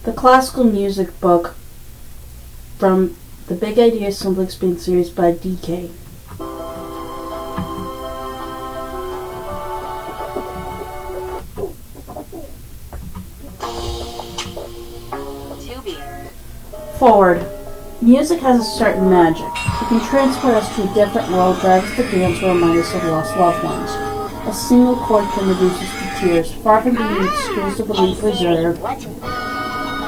The classical music book from the Big Idea Simple Explained series by DK. Foreword. Music has a certain magic. It can transport us to a different world, drive us to dance, or remind us of lost loved ones. A single chord can reduce us to tears, far from being exclusively reserved.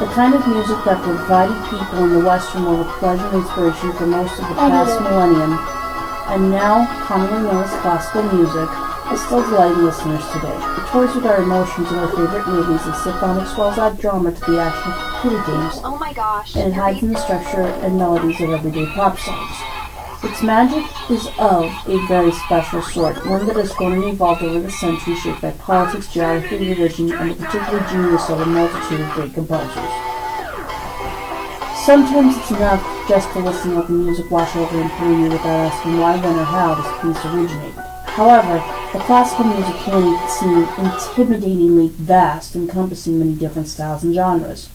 The kind of music that provided people in the Western world with pleasure and inspiration for most of the past millennium, and now commonly known as classical music, is still delighting listeners today. It toys with our emotions in our favorite movies and symphonic swells add drama to the action of computer games. Oh my gosh. And it hides in the structure and melodies of everyday pop songs. Its magic is of a very special sort, one that has grown and evolved over the centuries, shaped by politics, geography, religion, and the particular genius of a multitude of great composers. Sometimes it's enough just to listen to let the music wash over and through you without asking why, when, or how this piece originated. However, the classical music can seem intimidatingly vast, encompassing many different styles and genres.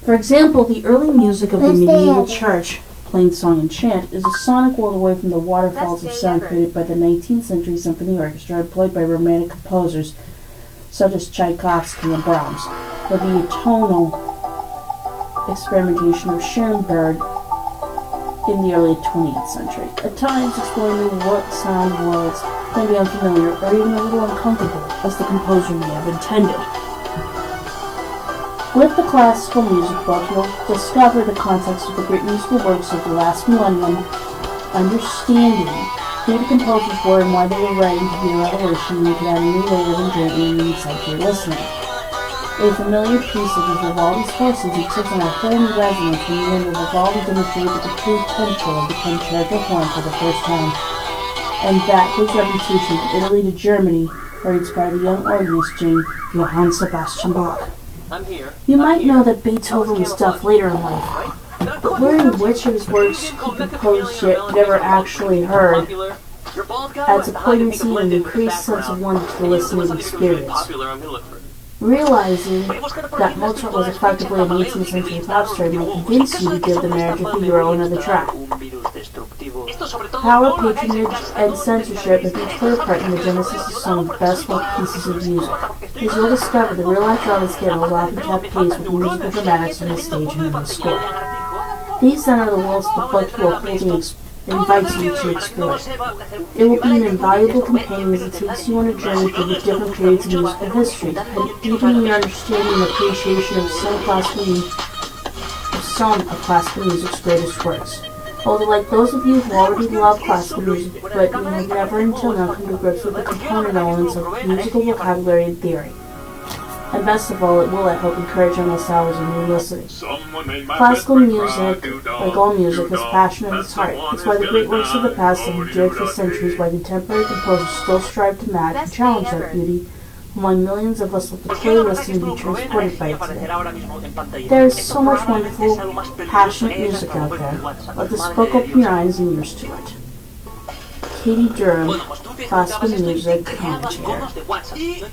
For example, the early music of the medieval church, plain song and chant, is a sonic world away from the waterfalls of sound created by the 19th century symphony orchestra employed by romantic composers such as Tchaikovsky and Brahms, or the atonal experimentation of Schoenberg in the early 20th century. At times, exploring new sound worlds can be unfamiliar or even a little uncomfortable, as the composer may have intended. With the classical music book, you'll discover the context of the great musical works of the last millennium, understanding who the composers were and why they were writing to be a revelation, and you can add a new layer of enjoyment and insight to your listening. A familiar piece of Vivaldi's Horses takes on a whole new resonance when you learn that Vivaldi demonstrated the true potential of the concerto horn for the first time, and that his reputation from Italy to Germany were inspired the young organist Johann Sebastian Bach. You might know that Beethoven was deaf later in life, but learning which of his works he composed yet never actually heard adds a poignancy and an increased sense of wonder to the listening experience. Realizing that Mozart was effectively an 18th century pop star might convince you to give the marriage of Figaro another try. Power, patronage, and censorship have each played a part in the genesis of some of the best pieces of music. As you'll discover, the real-life drama scandals often kept pace with the musical dramatics on the stage and in the score. These then are the worlds the book will holding invites you to explore. It will be an invaluable companion as it takes you on a journey through the different periods of musical history, deepening your understanding and appreciation of some of classical music's greatest works. Although, like those of you who already love classical music, but you have never until now come to grips with the component elements of musical vocabulary and theory. And best of all, it will, I hope, encourage endless hours of new listening. Classical music, like all music, is passion at its heart. It's why the great works of the past have endured for centuries, why contemporary composers still strive to match and challenge that beauty, and why millions of us love to play, listen, and be transported by it today. There is so much wonderful, passionate music out there. Let this book open your eyes and ears to it. Katie Durham, Classical Music Commentator.